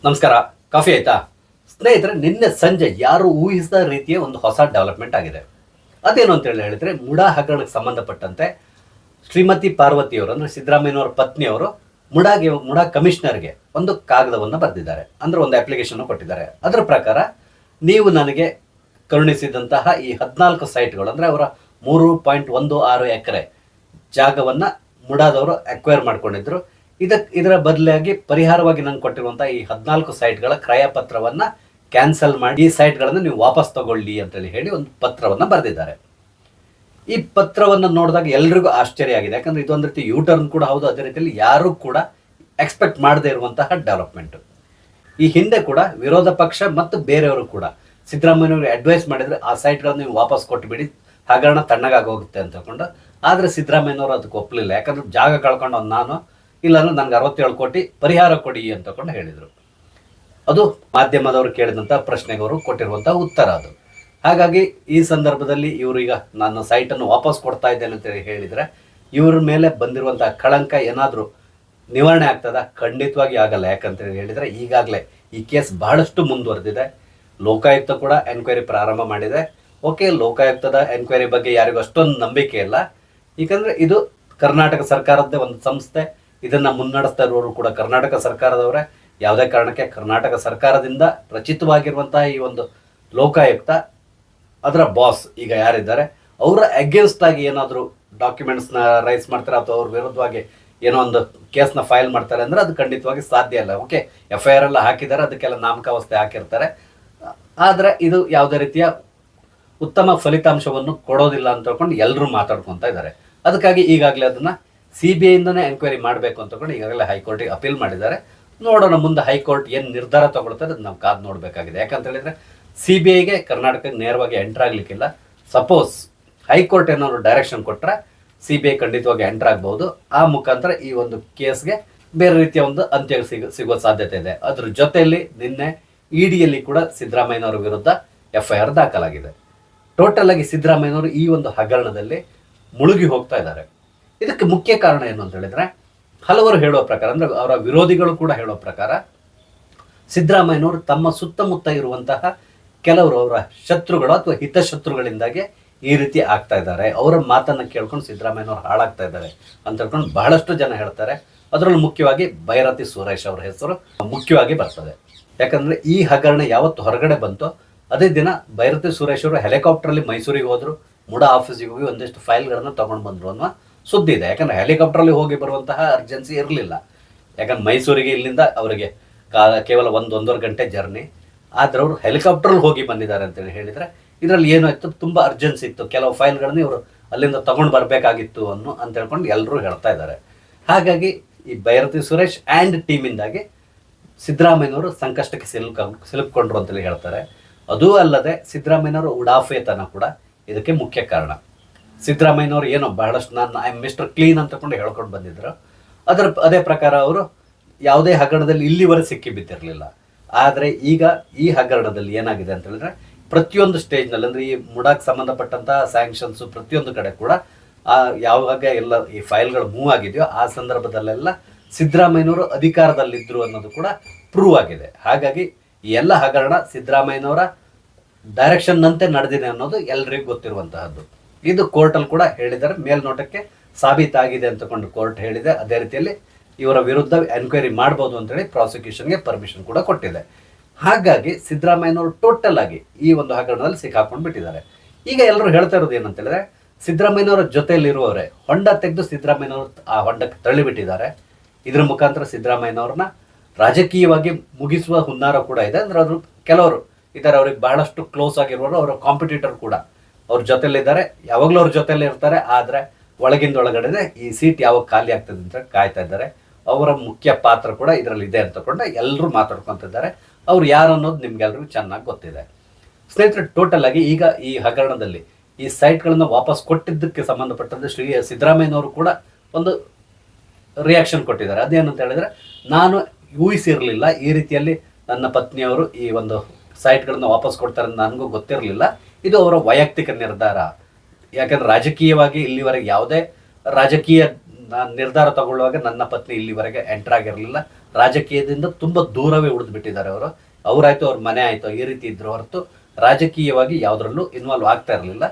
ನಮಸ್ಕಾರ. ಕಾಫಿ ಆಯ್ತಾ? ಸ್ನೇಹಿತರೆ, ನಿನ್ನೆ ಸಂಜೆ ಯಾರು ಊಹಿಸಿದ ರೀತಿಯ ಒಂದು ಹೊಸ ಡೆವಲಪ್ಮೆಂಟ್ ಆಗಿದೆ. ಅದೇನು ಅಂತ ಹೇಳಿದ್ರೆ, ಮುಡಾ ಹಗರಣಕ್ಕೆ ಸಂಬಂಧಪಟ್ಟಂತೆ ಶ್ರೀಮತಿ ಪಾರ್ವತಿಯವರು ಅಂದ್ರೆ ಸಿದ್ದರಾಮಯ್ಯನವರ ಪತ್ನಿಯವರು ಮುಡಾ ಕಮಿಷನರ್ಗೆ ಒಂದು ಕಾಗದವನ್ನು ಬರೆದಿದ್ದಾರೆ. ಅಂದ್ರೆ ಒಂದು ಅಪ್ಲಿಕೇಶನ್ ಕೊಟ್ಟಿದ್ದಾರೆ. ಅದರ ಪ್ರಕಾರ ನೀವು ನನಗೆ ಕರುಣಿಸಿದಂತಹ ಈ 14 ಸೈಟ್ಗಳು ಅಂದ್ರೆ ಅವರ 3.16 ಎಕರೆ ಜಾಗವನ್ನ ಮುಡಾದವರು ಅಕ್ವೈರ್ ಮಾಡ್ಕೊಂಡಿದ್ರು. ಇದರ ಬದಲಾಗಿ ಪರಿಹಾರವಾಗಿ ನಂಗೆ ಕೊಟ್ಟಿರುವಂತಹ ಈ 14 ಸೈಟ್ಗಳ ಕ್ರಯ ಪತ್ರವನ್ನ ಕ್ಯಾನ್ಸಲ್ ಮಾಡಿ ಈ ಸೈಟ್ಗಳನ್ನು ನೀವು ವಾಪಸ್ ತಗೊಳ್ಳಿ ಅಂತೇಳಿ ಹೇಳಿ ಒಂದು ಪತ್ರವನ್ನ ಬರೆದಿದ್ದಾರೆ. ಈ ಪತ್ರವನ್ನು ನೋಡಿದಾಗ ಎಲ್ರಿಗೂ ಆಶ್ಚರ್ಯ ಆಗಿದೆ. ಯಾಕಂದ್ರೆ ಇದೊಂದು ರೀತಿ ಯೂಟರ್ನ್ ಕೂಡ ಹೌದು, ಅದೇ ರೀತಿಯಲ್ಲಿ ಯಾರು ಕೂಡ ಎಕ್ಸ್ಪೆಕ್ಟ್ ಮಾಡದೇ ಇರುವಂತಹ ಡೆವಲಪ್ಮೆಂಟ್. ಈ ಹಿಂದೆ ಕೂಡ ವಿರೋಧ ಪಕ್ಷ ಮತ್ತು ಬೇರೆಯವರು ಕೂಡ ಸಿದ್ದರಾಮಯ್ಯವ್ರಿಗೆ ಅಡ್ವೈಸ್ ಮಾಡಿದ್ರೆ ಆ ಸೈಟ್ಗಳನ್ನು ನೀವು ವಾಪಸ್ ಕೊಟ್ಟುಬಿಡಿ, ಹಗರಣ ತಣ್ಣಗಾಗಿ ಹೋಗುತ್ತೆ ಅಂತ ಹೇಳ್ಕೊಂಡು. ಆದರೆ ಸಿದ್ದರಾಮಯ್ಯನವರು ಅದಕ್ಕೆ ಒಪ್ಪಲಿಲ್ಲ. ಯಾಕಂದ್ರೆ ಜಾಗ ಕಳ್ಕೊಂಡು ನಾನು ಇಲ್ಲಾಂದ್ರೆ ನನಗೆ 67 ಕೋಟಿ ಪರಿಹಾರ ಕೊಡಿ ಅಂತಕೊಂಡು ಹೇಳಿದರು. ಅದು ಮಾಧ್ಯಮದವರು ಕೇಳಿದಂಥ ಪ್ರಶ್ನೆಗೆ ಅವರು ಕೊಟ್ಟಿರುವಂಥ ಉತ್ತರ ಅದು. ಹಾಗಾಗಿ ಈ ಸಂದರ್ಭದಲ್ಲಿ ಇವರು ಈಗ ನನ್ನ ಸೈಟನ್ನು ವಾಪಸ್ ಕೊಡ್ತಾ ಇದ್ದೇನೆ ಅಂತೇಳಿ ಹೇಳಿದರೆ ಇವ್ರ ಮೇಲೆ ಬಂದಿರುವಂತಹ ಕಳಂಕ ಏನಾದರೂ ನಿವಾರಣೆ ಆಗ್ತದ? ಖಂಡಿತವಾಗಿ ಆಗಲ್ಲ. ಯಾಕಂತೇಳಿ ಹೇಳಿದರೆ ಈಗಾಗಲೇ ಈ ಕೇಸ್ ಬಹಳಷ್ಟು ಮುಂದುವರೆದಿದೆ. ಲೋಕಾಯುಕ್ತ ಕೂಡ ಎನ್ಕ್ವೈರಿ ಪ್ರಾರಂಭ ಮಾಡಿದೆ. ಓಕೆ, ಲೋಕಾಯುಕ್ತದ ಎನ್ಕ್ವೈರಿ ಬಗ್ಗೆ ಯಾರಿಗೂ ಅಷ್ಟೊಂದು ನಂಬಿಕೆ ಇಲ್ಲ. ಯಾಕಂದರೆ ಇದು ಕರ್ನಾಟಕ ಸರ್ಕಾರದ್ದೇ ಒಂದು ಸಂಸ್ಥೆ. ಇದನ್ನು ಮುನ್ನಡೆಸ್ತಾ ಇರೋರು ಕೂಡ ಕರ್ನಾಟಕ ಸರ್ಕಾರದವರೇ. ಯಾವುದೇ ಕಾರಣಕ್ಕೆ ಕರ್ನಾಟಕ ಸರ್ಕಾರದಿಂದ ರಚಿತವಾಗಿರುವಂತಹ ಈ ಒಂದು ಲೋಕಾಯುಕ್ತ ಅದರ ಬಾಸ್ ಈಗ ಯಾರಿದ್ದಾರೆ ಅವರ ಅಗೇನ್ಸ್ಟ್ ಆಗಿ ಏನಾದರೂ ಡಾಕ್ಯುಮೆಂಟ್ಸ್ನ ರೈಸ್ ಮಾಡ್ತಾರೆ ಅಥವಾ ಅವ್ರ ವಿರುದ್ಧವಾಗಿ ಏನೋ ಒಂದು ಕೇಸ್ನ ಫೈಲ್ ಮಾಡ್ತಾರೆ ಅಂದರೆ ಅದು ಖಂಡಿತವಾಗಿ ಸಾಧ್ಯ ಇಲ್ಲ. ಓಕೆ, FIR ಎಲ್ಲ ಹಾಕಿದ್ದಾರೆ, ಅದಕ್ಕೆಲ್ಲ ನಾಮಕಾವಸ್ಥೆ ಹಾಕಿರ್ತಾರೆ. ಆದರೆ ಇದು ಯಾವುದೇ ರೀತಿಯ ಉತ್ತಮ ಫಲಿತಾಂಶವನ್ನು ಕೊಡೋದಿಲ್ಲ ಅಂತ ಹೇಳ್ಕೊಂಡು ಎಲ್ಲರೂ ಮಾತಾಡ್ಕೊತಾ ಇದ್ದಾರೆ. ಅದಕ್ಕಾಗಿ ಈಗಾಗಲೇ ಅದನ್ನು CBI ಇಂದನೇ ಎನ್ಕ್ವೈರಿ ಮಾಡಬೇಕು ಅಂತಕೊಂಡು ಈಗಾಗಲೇ ಹೈಕೋರ್ಟಿಗೆ ಅಪೀಲ್ ಮಾಡಿದ್ದಾರೆ. ನೋಡೋಣ ಮುಂದೆ ಹೈಕೋರ್ಟ್ ಏನು ನಿರ್ಧಾರ ತಗೊಳ್ತಾರೆ ಅದು ನಾವು ಕಾದು ನೋಡಬೇಕಾಗಿದೆ. ಯಾಕಂತ ಹೇಳಿದರೆ CBIಗೆ ಕರ್ನಾಟಕಕ್ಕೆ ನೇರವಾಗಿ ಎಂಟರ್ ಆಗಲಿಕ್ಕಿಲ್ಲ. ಸಪೋಸ್ ಹೈಕೋರ್ಟ್ ಏನಾದ್ರು ಡೈರೆಕ್ಷನ್ ಕೊಟ್ಟರೆ CBI ಖಂಡಿತವಾಗಿ ಎಂಟರ್ ಆಗ್ಬೋದು. ಆ ಮುಖಾಂತರ ಈ ಒಂದು ಕೇಸ್ಗೆ ಬೇರೆ ರೀತಿಯ ಒಂದು ಅಂತ್ಯ ಸಿಗುವ ಸಾಧ್ಯತೆ ಇದೆ. ಅದ್ರ ಜೊತೆಯಲ್ಲಿ ನಿನ್ನೆ EDಯಲ್ಲಿ ಕೂಡ ಸಿದ್ದರಾಮಯ್ಯನವರ ವಿರುದ್ಧ FIR ದಾಖಲಾಗಿದೆ. ಟೋಟಲ್ ಆಗಿ ಸಿದ್ದರಾಮಯ್ಯನವರು ಈ ಒಂದು ಹಗರಣದಲ್ಲಿ ಮುಳುಗಿ ಹೋಗ್ತಾ ಇದ್ದಾರೆ. ಇದಕ್ಕೆ ಮುಖ್ಯ ಕಾರಣ ಏನು ಅಂತ ಹೇಳಿದ್ರೆ, ಹಲವರು ಹೇಳುವ ಪ್ರಕಾರ ಅಂದ್ರೆ ಅವರ ವಿರೋಧಿಗಳು ಕೂಡ ಹೇಳುವ ಪ್ರಕಾರ ಸಿದ್ದರಾಮಯ್ಯನವರು ತಮ್ಮ ಸುತ್ತಮುತ್ತ ಇರುವಂತಹ ಕೆಲವರು ಅವರ ಶತ್ರುಗಳು ಅಥವಾ ಹಿತಶತ್ರುಗಳಿಂದಾಗಿ ಈ ರೀತಿ ಆಗ್ತಾ ಇದ್ದಾರೆ. ಅವರ ಮಾತನ್ನು ಕೇಳ್ಕೊಂಡು ಸಿದ್ದರಾಮಯ್ಯನವರು ಹಾಳಾಗ್ತಾ ಇದ್ದಾರೆ ಅಂತ ಹೇಳ್ಕೊಂಡು ಬಹಳಷ್ಟು ಜನ ಹೇಳ್ತಾರೆ. ಅದರಲ್ಲೂ ಮುಖ್ಯವಾಗಿ ಬೈರತಿ ಸುರೇಶ್ ಅವರ ಹೆಸರು ಮುಖ್ಯವಾಗಿ ಬರ್ತದೆ. ಯಾಕಂದ್ರೆ ಈ ಹಗರಣ ಯಾವತ್ತು ಹೊರಗಡೆ ಬಂತೋ ಅದೇ ದಿನ ಬೈರತಿ ಸುರೇಶ್ ಅವರು ಹೆಲಿಕಾಪ್ಟರಲ್ಲಿ ಮೈಸೂರಿಗೆ ಹೋದ್ರು. ಮುಡಾ ಆಫೀಸಿಗೆ ಹೋಗಿ ಒಂದಿಷ್ಟು ಫೈಲ್ಗಳನ್ನು ತಗೊಂಡು ಬಂದ್ರು ಅನ್ನೋ ಸುದ್ದಿ ಇದೆ. ಯಾಕಂದ್ರೆ ಹೆಲಿಕಾಪ್ಟರಲ್ಲಿ ಹೋಗಿ ಬರುವಂತಹ ಅರ್ಜೆನ್ಸಿ ಇರಲಿಲ್ಲ. ಯಾಕಂದ್ರೆ ಮೈಸೂರಿಗೆ ಇಲ್ಲಿಂದ ಅವರಿಗೆ ಕೇವಲ 1-1.5 ಗಂಟೆ ಜರ್ನಿ. ಆದ್ರೆ ಅವರು ಹೆಲಿಕಾಪ್ಟರಲ್ಲಿ ಹೋಗಿ ಬಂದಿದ್ದಾರೆ ಅಂತೇಳಿ ಹೇಳಿದರೆ ಇದರಲ್ಲಿ ಏನಾಯ್ತು, ತುಂಬ ಅರ್ಜೆನ್ಸಿ ಇತ್ತು. ಕೆಲವು ಫೈಲ್ಗಳನ್ನು ಇವರು ಅಲ್ಲಿಂದ ತಗೊಂಡು ಬರಬೇಕಾಗಿತ್ತು ಅಂತ ಹೇಳ್ಕೊಂಡು ಎಲ್ಲರೂ ಹೇಳ್ತಾ ಇದ್ದಾರೆ. ಹಾಗಾಗಿ ಈ ಬೈರತಿ ಸುರೇಶ್ ಆ್ಯಂಡ್ ಟೀಮಿಂದಾಗಿ ಸಿದ್ದರಾಮಯ್ಯನವರು ಸಂಕಷ್ಟಕ್ಕೆ ಸಿಲುಕೊಂಡ್ರು ಅಂತೇಳಿ ಹೇಳ್ತಾರೆ. ಅದೂ ಅಲ್ಲದೆ ಸಿದ್ದರಾಮಯ್ಯನವರು ಉಡಾಫೆತನ ಕೂಡ ಇದಕ್ಕೆ ಮುಖ್ಯ ಕಾರಣ. ಸಿದ್ದರಾಮಯ್ಯನವರು ಏನೋ ಬಹಳಷ್ಟು ನಾನು ಐ ಆಮ್ ಮಿಸ್ಟರ್ ಕ್ಲೀನ್ ಅಂತಕೊಂಡು ಹೇಳ್ಕೊಂಡು ಬಂದಿದ್ರು. ಅದೇ ಪ್ರಕಾರ ಅವರು ಯಾವುದೇ ಹಗರಣದಲ್ಲಿ ಇಲ್ಲಿವರೆಗೆ ಸಿಕ್ಕಿ ಬಿದ್ದಿರಲಿಲ್ಲ. ಆದರೆ ಈಗ ಈ ಹಗರಣದಲ್ಲಿ ಏನಾಗಿದೆ ಅಂತ ಹೇಳಿದ್ರೆ ಪ್ರತಿಯೊಂದು ಸ್ಟೇಜ್ನಲ್ಲಿ ಅಂದರೆ ಈ ಮುಡಾಕ್ಕೆ ಸಂಬಂಧಪಟ್ಟಂತಹ ಸ್ಯಾಂಕ್ಷನ್ಸು ಪ್ರತಿಯೊಂದು ಕಡೆ ಕೂಡ ಯಾವಾಗ ಎಲ್ಲ ಈ ಫೈಲ್ಗಳು ಮೂವ್ ಆಗಿದೆಯೋ ಆ ಸಂದರ್ಭದಲ್ಲೆಲ್ಲ ಸಿದ್ದರಾಮಯ್ಯನವರು ಅಧಿಕಾರದಲ್ಲಿದ್ದರು ಅನ್ನೋದು ಕೂಡ ಪ್ರೂವ್ ಆಗಿದೆ. ಹಾಗಾಗಿ ಈ ಎಲ್ಲ ಹಗರಣ ಸಿದ್ದರಾಮಯ್ಯನವರ ಡೈರೆಕ್ಷನ್ನಂತೆ ನಡೆದಿದೆ ಅನ್ನೋದು ಎಲ್ರಿಗೂ ಗೊತ್ತಿರುವಂತಹದ್ದು. ಇದು ಕೋರ್ಟಲ್ಲಿ ಕೂಡ ಹೇಳಿದ್ದಾರೆ. ಮೇಲ್ನೋಟಕ್ಕೆ ಸಾಬೀತಾಗಿದೆ ಅಂತಕೊಂಡು ಕೋರ್ಟ್ ಹೇಳಿದೆ. ಅದೇ ರೀತಿಯಲ್ಲಿ ಇವರ ವಿರುದ್ಧ ಎನ್ಕ್ವೈರಿ ಮಾಡ್ಬೋದು ಅಂತೇಳಿ ಪ್ರಾಸಿಕ್ಯೂಷನ್ಗೆ ಪರ್ಮಿಷನ್ ಕೂಡ ಕೊಟ್ಟಿದೆ. ಹಾಗಾಗಿ ಸಿದ್ದರಾಮಯ್ಯನವರು ಟೋಟಲ್ ಆಗಿ ಈ ಒಂದು ಹಗರಣದಲ್ಲಿ ಸಿಕ್ಕಾಕೊಂಡು ಬಿಟ್ಟಿದ್ದಾರೆ. ಈಗ ಎಲ್ಲರೂ ಹೇಳ್ತಾ ಇರೋದು ಏನಂತ ಹೇಳಿದ್ರೆ, ಸಿದ್ದರಾಮಯ್ಯನವರ ಜೊತೆಯಲ್ಲಿರುವವರೇ ಹೊಂಡ ತೆಗೆದು ಸಿದ್ದರಾಮಯ್ಯನವರು ಆ ಹೊಂಡಕ್ಕೆ ತಳ್ಳಿಬಿಟ್ಟಿದ್ದಾರೆ. ಇದ್ರ ಮುಖಾಂತರ ಸಿದ್ದರಾಮಯ್ಯನವ್ರನ್ನ ರಾಜಕೀಯವಾಗಿ ಮುಗಿಸುವ ಹುನ್ನಾರ ಕೂಡ ಇದೆ. ಅಂದ್ರೆ ಅದ್ರ ಕೆಲವರು ಇದ್ದಾರೆ, ಅವ್ರಿಗೆ ಬಹಳಷ್ಟು ಕ್ಲೋಸ್ ಆಗಿರುವವರು, ಅವರ ಕಾಂಪಿಟೇಟರ್ ಕೂಡ ಅವ್ರ ಜೊತೆಲಿದ್ದಾರೆ. ಯಾವಾಗಲೂ ಅವ್ರ ಜೊತೆಲಿ ಇರ್ತಾರೆ. ಆದರೆ ಒಳಗಡೆ ಈ ಸೀಟ್ ಯಾವಾಗ ಖಾಲಿ ಆಗ್ತದೆ ಅಂತ ಕಾಯ್ತಾ ಇದ್ದಾರೆ. ಅವರ ಮುಖ್ಯ ಪಾತ್ರ ಕೂಡ ಇದರಲ್ಲಿ ಇದೆ ಅಂತಕೊಂಡು ಎಲ್ಲರೂ ಮಾತಾಡ್ಕೊತಿದ್ದಾರೆ. ಅವ್ರು ಯಾರು ಅನ್ನೋದು ನಿಮ್ಗೆಲ್ರಿಗೂ ಚೆನ್ನಾಗಿ ಗೊತ್ತಿದೆ. ಸ್ನೇಹಿತರೆ, ಟೋಟಲ್ ಆಗಿ ಈಗ ಈ ಹಗರಣದಲ್ಲಿ ಈ ಸೈಟ್ಗಳನ್ನು ವಾಪಸ್ ಕೊಟ್ಟಿದ್ದಕ್ಕೆ ಸಂಬಂಧಪಟ್ಟಂತೆ ಸಿದ್ದರಾಮಯ್ಯನವರು ಕೂಡ ಒಂದು ರಿಯಾಕ್ಷನ್ ಕೊಟ್ಟಿದ್ದಾರೆ. ಅದೇನಂತ ಹೇಳಿದ್ರೆ, ನಾನು ಊಹಿಸಿರಲಿಲ್ಲ ಈ ರೀತಿಯಲ್ಲಿ ನನ್ನ ಪತ್ನಿಯವರು ಈ ಒಂದು ಸೈಟ್ಗಳನ್ನು ವಾಪಸ್ ಕೊಡ್ತಾರೆ ಅಂತ ನನಗೂ ಗೊತ್ತಿರಲಿಲ್ಲ. ಇದು ಅವರ ವೈಯಕ್ತಿಕ ನಿರ್ಧಾರ. ಯಾಕಂದ್ರೆ ರಾಜಕೀಯವಾಗಿ ಇಲ್ಲಿವರೆಗೆ ಯಾವುದೇ ರಾಜಕೀಯ ನಿರ್ಧಾರ ತಗೊಳ್ಳುವಾಗ ನನ್ನ ಪತ್ನಿ ಇಲ್ಲಿವರೆಗೆ ಎಂಟರ್ ಆಗಿರಲಿಲ್ಲ. ರಾಜಕೀಯದಿಂದ ತುಂಬ ದೂರವೇ ಉಳಿದು ಬಿಟ್ಟಿದ್ದಾರೆ ಅವರು. ಅವರಾಯ್ತು ಅವ್ರ ಮನೆ ಆಯಿತು ಈ ರೀತಿ ಇದ್ರು ಹೊರತು ರಾಜಕೀಯವಾಗಿ ಯಾವುದರಲ್ಲೂ ಇನ್ವಾಲ್ವ್ ಆಗ್ತಾ ಇರಲಿಲ್ಲ.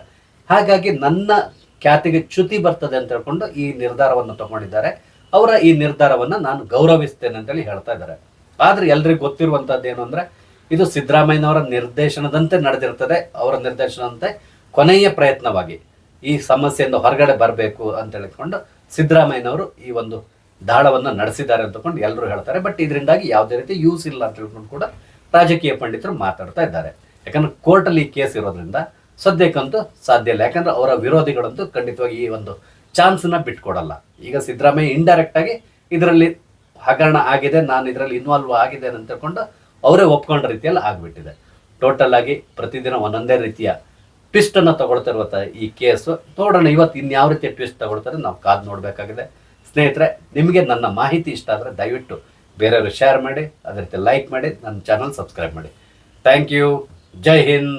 ಹಾಗಾಗಿ ನನ್ನ ಖ್ಯಾತಿಗೆ ಚ್ಯುತಿ ಬರ್ತದೆ ಅಂತ ಹೇಳ್ಕೊಂಡು ಈ ನಿರ್ಧಾರವನ್ನು ತಗೊಂಡಿದ್ದಾರೆ. ಅವರ ಈ ನಿರ್ಧಾರವನ್ನು ನಾನು ಗೌರವಿಸ್ತೇನೆ ಅಂತೇಳಿ ಹೇಳ್ತಾ ಇದ್ದಾರೆ. ಆದರೆ ಎಲ್ರಿಗೂ ಗೊತ್ತಿರುವಂಥದ್ದು ಏನು ಅಂದರೆ, ಇದು ಸಿದ್ದರಾಮಯ್ಯನವರ ನಿರ್ದೇಶನದಂತೆ ನಡೆದಿರ್ತದೆ. ಅವರ ನಿರ್ದೇಶನದಂತೆ ಕೊನೆಯ ಪ್ರಯತ್ನವಾಗಿ ಈ ಸಮಸ್ಯೆಯಿಂದ ಹೊರಗಡೆ ಬರಬೇಕು ಅಂತ ಹೇಳಿಕೊಂಡು ಸಿದ್ದರಾಮಯ್ಯನವರು ಈ ಒಂದು ದಾಳವನ್ನು ನಡೆಸಿದ್ದಾರೆ ಅಂತಕೊಂಡು ಎಲ್ಲರೂ ಹೇಳ್ತಾರೆ. ಬಟ್ ಇದರಿಂದಾಗಿ ಯಾವುದೇ ರೀತಿ ಯೂಸ್ ಇಲ್ಲ ಅಂತ ಹೇಳ್ಕೊಂಡು ಕೂಡ ರಾಜಕೀಯ ಪಂಡಿತರು ಮಾತಾಡ್ತಾ ಇದ್ದಾರೆ. ಯಾಕಂದ್ರೆ ಕೋರ್ಟಲ್ಲಿ ಈ ಕೇಸ್ ಇರೋದ್ರಿಂದ ಸದ್ಯಕ್ಕಂತೂ ಸಾಧ್ಯ ಇಲ್ಲ. ಯಾಕಂದ್ರೆ ಅವರ ವಿರೋಧಿಗಳಂತೂ ಖಂಡಿತವಾಗಿ ಈ ಒಂದು ಚಾನ್ಸ್ನ ಬಿಟ್ಕೊಡಲ್ಲ. ಈಗ ಸಿದ್ದರಾಮಯ್ಯ ಇಂಡೈರೆಕ್ಟ್ ಆಗಿ ಇದರಲ್ಲಿ ಹಗರಣ ಆಗಿದೆ, ನಾನು ಇದರಲ್ಲಿ ಇನ್ವಾಲ್ವ್ ಆಗಿದ್ದೇನೆ ಅಂತ ಹೇಳ್ಕೊಂಡು ಅವರೇ ಒಪ್ಕೊಂಡ ರೀತಿಯಲ್ಲಿ ಆಗಿಬಿಟ್ಟಿದೆ. ಟೋಟಲ್ ಆಗಿ ಪ್ರತಿದಿನ ಒಂದೊಂದೇ ರೀತಿಯ ಟ್ವಿಸ್ಟನ್ನು ತಗೊಳ್ತಿರುವಂಥ ಈ ಕೇಸು ನೋಡೋಣ ಇವತ್ತು ಇನ್ಯಾವ ರೀತಿಯ ಟ್ವಿಸ್ಟ್ ತಗೊಳ್ತಾರೆ ನಾವು ಕಾದು ನೋಡಬೇಕಾಗಿದೆ. ಸ್ನೇಹಿತರೆ, ನಿಮಗೆ ನನ್ನ ಮಾಹಿತಿ ಇಷ್ಟ ಆದರೆ ದಯವಿಟ್ಟು ಬೇರೆಯವರು ಶೇರ್ ಮಾಡಿ, ಅದೇ ರೀತಿ ಲೈಕ್ ಮಾಡಿ, ನನ್ನ ಚಾನಲ್ ಸಬ್ಸ್ಕ್ರೈಬ್ ಮಾಡಿ. Thank you. ಜೈ ಹಿಂದ್.